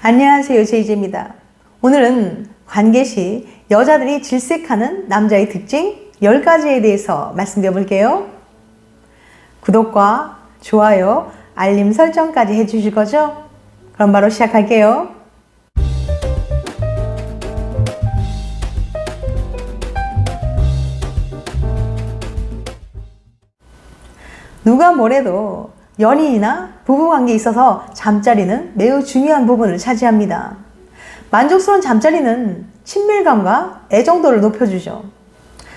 안녕하세요, 제이제입니다. 오늘은 관계 시 여자들이 질색하는 남자의 특징 10가지에 대해서 말씀드려 볼게요. 구독과 좋아요, 알림 설정까지 해주실 거죠? 그럼 바로 시작할게요. 누가 뭐래도 연인이나 부부관계에 있어서 잠자리는 매우 중요한 부분을 차지합니다. 만족스러운 잠자리는 친밀감과 애정도를 높여주죠.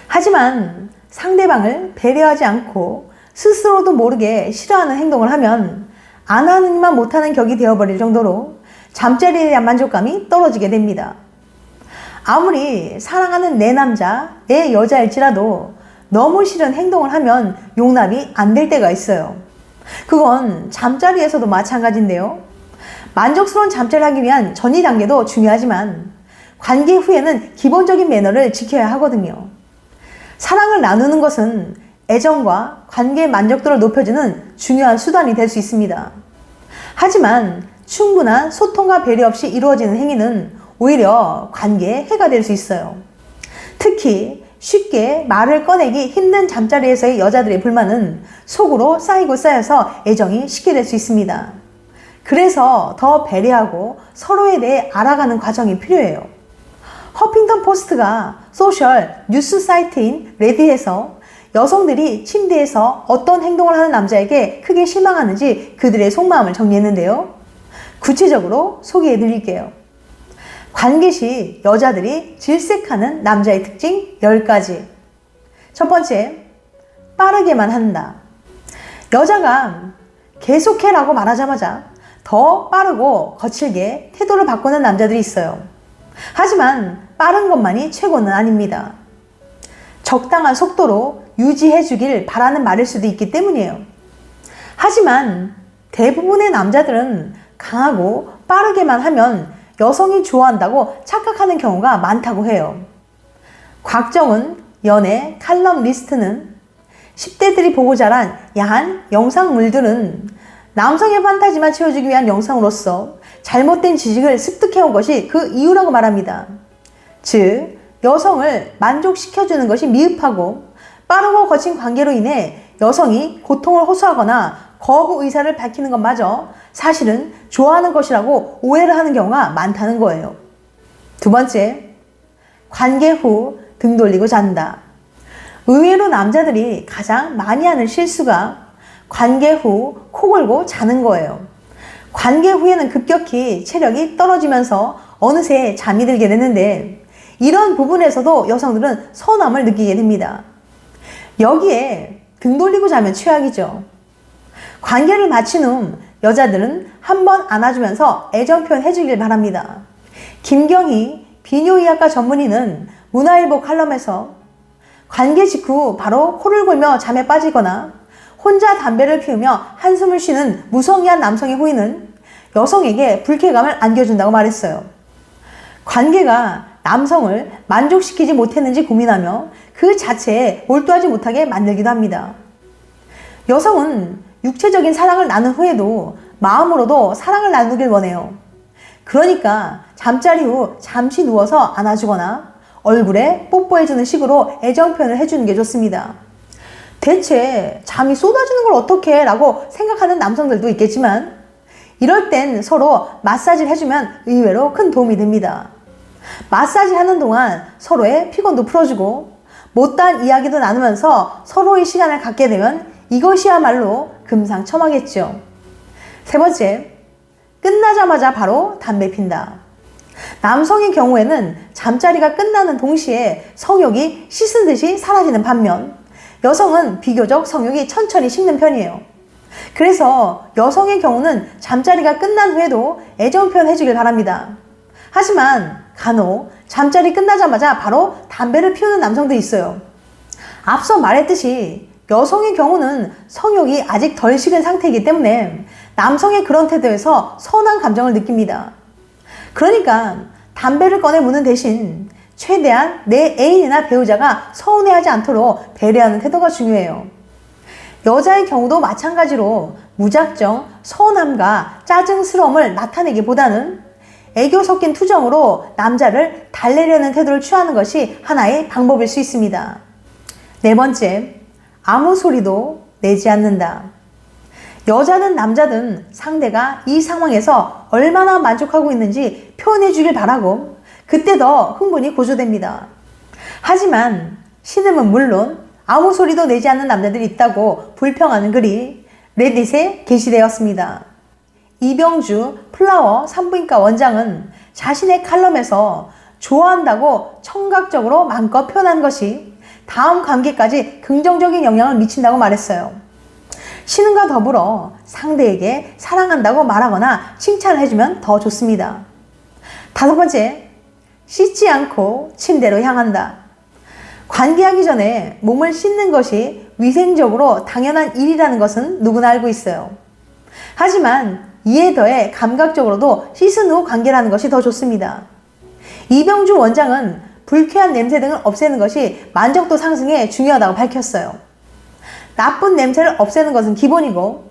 하지만 상대방을 배려하지 않고 스스로도 모르게 싫어하는 행동을 하면 안 하느니만 못하는 격이 되어버릴 정도로 잠자리에 대한 만족감이 떨어지게 됩니다. 아무리 사랑하는 내 남자, 내 여자일지라도 너무 싫은 행동을 하면 용납이 안 될 때가 있어요. 그건 잠자리에서도 마찬가지인데요. 만족스러운 잠자리를 하기 위한 전이 단계도 중요하지만 관계 후에는 기본적인 매너를 지켜야 하거든요. 사랑을 나누는 것은 애정과 관계의 만족도를 높여주는 중요한 수단이 될 수 있습니다. 하지만 충분한 소통과 배려 없이 이루어지는 행위는 오히려 관계에 해가 될 수 있어요. 특히 쉽게 말을 꺼내기 힘든 잠자리에서의 여자들의 불만은 속으로 쌓이고 쌓여서 애정이 식게 될 수 있습니다. 그래서 더 배려하고 서로에 대해 알아가는 과정이 필요해요. 허핑턴 포스트가 소셜 뉴스 사이트인 레딧에서 여성들이 침대에서 어떤 행동을 하는 남자에게 크게 실망하는지 그들의 속마음을 정리했는데요. 구체적으로 소개해 드릴게요. 관계 시 여자들이 질색하는 남자의 특징 10가지. 첫 번째, 빠르게만 한다. 여자가 계속해라고 말하자마자 더 빠르고 거칠게 태도를 바꾸는 남자들이 있어요. 하지만 빠른 것만이 최고는 아닙니다. 적당한 속도로 유지해 주길 바라는 말일 수도 있기 때문이에요. 하지만 대부분의 남자들은 강하고 빠르게만 하면 여성이 좋아한다고 착각하는 경우가 많다고 해요. 곽정은 연애 칼럼니스트는 10대들이 보고 자란 야한 영상물들은 남성의 판타지만 채워주기 위한 영상으로서 잘못된 지식을 습득해온 것이 그 이유라고 말합니다. 즉, 여성을 만족시켜주는 것이 미흡하고 빠르고 거친 관계로 인해 여성이 고통을 호소하거나 거부 의사를 밝히는 것마저 사실은 좋아하는 것이라고 오해를 하는 경우가 많다는 거예요. 두 번째, 관계 후 등 돌리고 잔다. 의외로 남자들이 가장 많이 하는 실수가 관계 후 코 골고 자는 거예요. 관계 후에는 급격히 체력이 떨어지면서 어느새 잠이 들게 되는데 이런 부분에서도 여성들은 서운함을 느끼게 됩니다. 여기에 등 돌리고 자면 최악이죠. 관계를 마친 후 여자들은 한번 안아주면서 애정 표현해 주길 바랍니다. 김경희 비뇨의학과 전문의는 문화일보 칼럼에서 관계 직후 바로 코를 골며 잠에 빠지거나 혼자 담배를 피우며 한숨을 쉬는 무성의한 남성의 호의는 여성에게 불쾌감을 안겨준다고 말했어요. 관계가 남성을 만족시키지 못했는지 고민하며 그 자체에 몰두하지 못하게 만들기도 합니다. 여성은 육체적인 사랑을 나눈 후에도 마음으로도 사랑을 나누길 원해요. 그러니까 잠자리 후 잠시 누워서 안아주거나 얼굴에 뽀뽀해주는 식으로 애정 표현을 해주는 게 좋습니다. 대체 잠이 쏟아지는 걸 어떻게 라고 생각하는 남성들도 있겠지만 이럴 땐 서로 마사지를 해주면 의외로 큰 도움이 됩니다. 마사지 하는 동안 서로의 피곤도 풀어주고 못다한 이야기도 나누면서 서로의 시간을 갖게 되면 이것이야말로 금상첨화겠죠. 세 번째, 끝나자마자 바로 담배 핀다. 남성의 경우에는 잠자리가 끝나는 동시에 성욕이 씻은 듯이 사라지는 반면 여성은 비교적 성욕이 천천히 식는 편이에요. 그래서 여성의 경우는 잠자리가 끝난 후에도 애정 표현해 주길 바랍니다. 하지만 간혹 잠자리 끝나자마자 바로 담배를 피우는 남성도 있어요. 앞서 말했듯이 여성의 경우는 성욕이 아직 덜 식은 상태이기 때문에 남성의 그런 태도에서 서운한 감정을 느낍니다. 그러니까 담배를 꺼내 무는 대신 최대한 내 애인이나 배우자가 서운해하지 않도록 배려하는 태도가 중요해요. 여자의 경우도 마찬가지로 무작정 서운함과 짜증스러움을 나타내기보다는 애교 섞인 투정으로 남자를 달래려는 태도를 취하는 것이 하나의 방법일 수 있습니다. 네 번째, 아무 소리도 내지 않는다. 여자든 남자든 상대가 이 상황에서 얼마나 만족하고 있는지 표현해 주길 바라고 그때 더 흥분이 고조됩니다. 하지만 신음은 물론 아무 소리도 내지 않는 남자들이 있다고 불평하는 글이 레딧에 게시되었습니다. 이병주 플라워 산부인과 원장은 자신의 칼럼에서 좋아한다고 청각적으로 마음껏 표현한 것이 다음 관계까지 긍정적인 영향을 미친다고 말했어요. 신음과 더불어 상대에게 사랑한다고 말하거나 칭찬을 해주면 더 좋습니다. 다섯 번째, 씻지 않고 침대로 향한다. 관계하기 전에 몸을 씻는 것이 위생적으로 당연한 일이라는 것은 누구나 알고 있어요. 하지만 이에 더해 감각적으로도 씻은 후 관계라는 것이 더 좋습니다. 이병주 원장은 불쾌한 냄새 등을 없애는 것이 만족도 상승에 중요하다고 밝혔어요. 나쁜 냄새를 없애는 것은 기본이고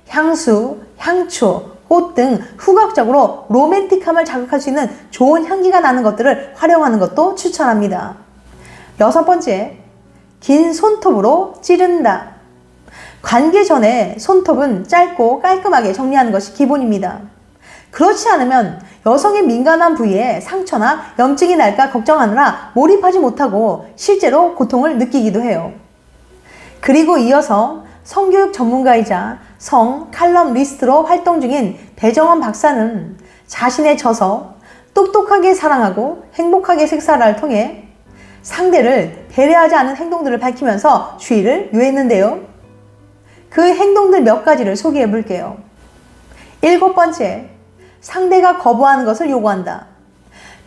향수, 향초, 꽃 등 후각적으로 로맨틱함을 자극할 수 있는 좋은 향기가 나는 것들을 활용하는 것도 추천합니다. 여섯 번째, 긴 손톱으로 찌른다. 관계 전에 손톱은 짧고 깔끔하게 정리하는 것이 기본입니다. 그렇지 않으면 여성의 민감한 부위에 상처나 염증이 날까 걱정하느라 몰입하지 못하고 실제로 고통을 느끼기도 해요. 그리고 이어서 성교육 전문가이자 성 칼럼니스트로 활동 중인 배정원 박사는 자신의 저서 똑똑하게 사랑하고 행복하게 섹스하라를 통해 상대를 배려하지 않은 행동들을 밝히면서 주의를 유했는데요. 그 행동들 몇 가지를 소개해 볼게요. 일곱 번째, 상대가 거부하는 것을 요구한다.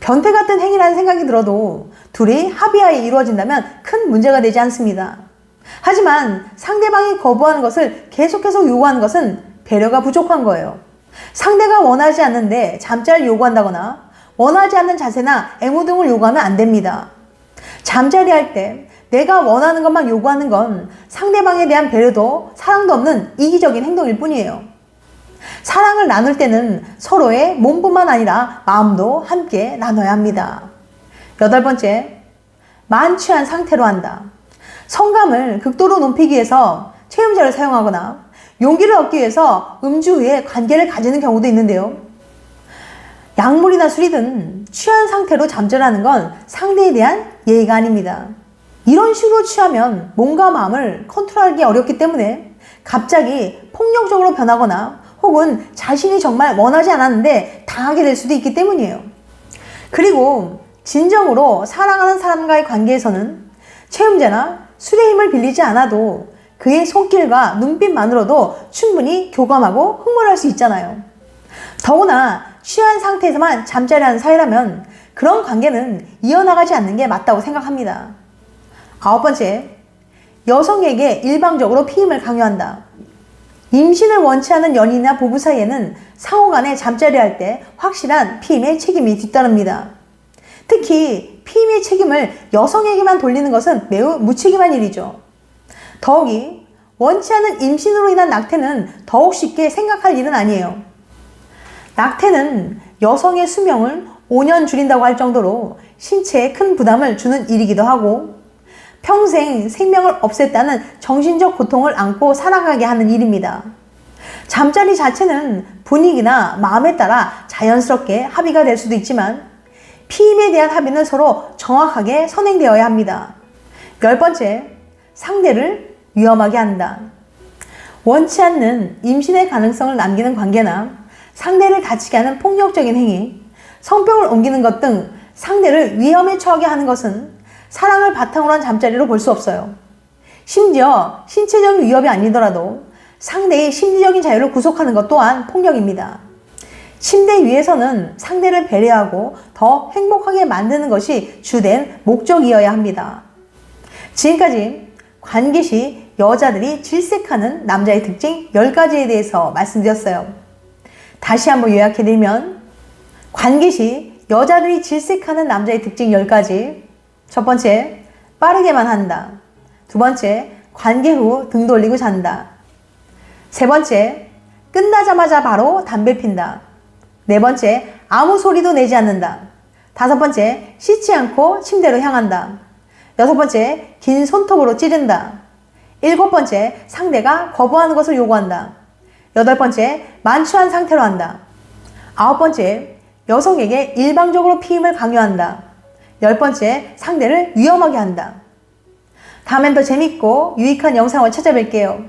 변태 같은 행위라는 생각이 들어도 둘이 합의하에 이루어진다면 큰 문제가 되지 않습니다. 하지만 상대방이 거부하는 것을 계속해서 요구하는 것은 배려가 부족한 거예요. 상대가 원하지 않는데 잠자리를 요구한다거나 원하지 않는 자세나 애무 등을 요구하면 안 됩니다. 잠자리 할 때 내가 원하는 것만 요구하는 건 상대방에 대한 배려도 사랑도 없는 이기적인 행동일 뿐이에요. 사랑을 나눌 때는 서로의 몸뿐만 아니라 마음도 함께 나눠야 합니다. 여덟 번째, 만취한 상태로 한다. 성감을 극도로 높이기 위해서 체험제를 사용하거나 용기를 얻기 위해서 음주 후에 관계를 가지는 경우도 있는데요. 약물이나 술이든 취한 상태로 잠자라는 건 상대에 대한 예의가 아닙니다. 이런 식으로 취하면 몸과 마음을 컨트롤하기 어렵기 때문에 갑자기 폭력적으로 변하거나 혹은 자신이 정말 원하지 않았는데 당하게 될 수도 있기 때문이에요. 그리고 진정으로 사랑하는 사람과의 관계에서는 체험제나 술의 힘을 빌리지 않아도 그의 손길과 눈빛만으로도 충분히 교감하고 흥분할 수 있잖아요. 더구나 취한 상태에서만 잠자리하는 사이라면 그런 관계는 이어나가지 않는 게 맞다고 생각합니다. 아홉 번째, 여성에게 일방적으로 피임을 강요한다. 임신을 원치 않는 연인이나 부부 사이에는 상호 간에 잠자리할 때 확실한 피임의 책임이 뒤따릅니다. 특히 피임의 책임을 여성에게만 돌리는 것은 매우 무책임한 일이죠. 더욱이 원치 않은 임신으로 인한 낙태는 더욱 쉽게 생각할 일은 아니에요. 낙태는 여성의 수명을 5년 줄인다고 할 정도로 신체에 큰 부담을 주는 일이기도 하고 평생 생명을 없앴다는 정신적 고통을 안고 살아가게 하는 일입니다. 잠자리 자체는 분위기나 마음에 따라 자연스럽게 합의가 될 수도 있지만 피임에 대한 합의는 서로 정확하게 선행되어야 합니다. 열 번째, 상대를 위험하게 한다. 원치 않는 임신의 가능성을 남기는 관계나 상대를 다치게 하는 폭력적인 행위, 성병을 옮기는 것 등 상대를 위험에 처하게 하는 것은 사랑을 바탕으로 한 잠자리로 볼 수 없어요. 심지어 신체적인 위협이 아니더라도 상대의 심리적인 자유를 구속하는 것 또한 폭력입니다. 침대 위에서는 상대를 배려하고 더 행복하게 만드는 것이 주된 목적이어야 합니다. 지금까지 관계 시 여자들이 질색하는 남자의 특징 10가지에 대해서 말씀드렸어요. 다시 한번 요약해드리면 관계 시 여자들이 질색하는 남자의 특징 10가지. 첫 번째, 빠르게만 한다. 두 번째, 관계 후 등 돌리고 잔다. 세 번째, 끝나자마자 바로 담배 핀다. 네 번째, 아무 소리도 내지 않는다. 5번째, 씻지 않고 침대로 향한다. 6번째, 긴 손톱으로 찌른다. 7번째, 상대가 거부하는 것을 요구한다. 8번째, 만취한 상태로 한다. 9번째, 여성에게 일방적으로 피임을 강요한다. 10번째, 상대를 위험하게 한다. 다음엔 더 재밌고 유익한 영상을 찾아뵐게요.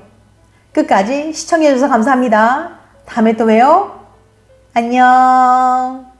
끝까지 시청해주셔서 감사합니다. 다음에 또 봬요. 안녕.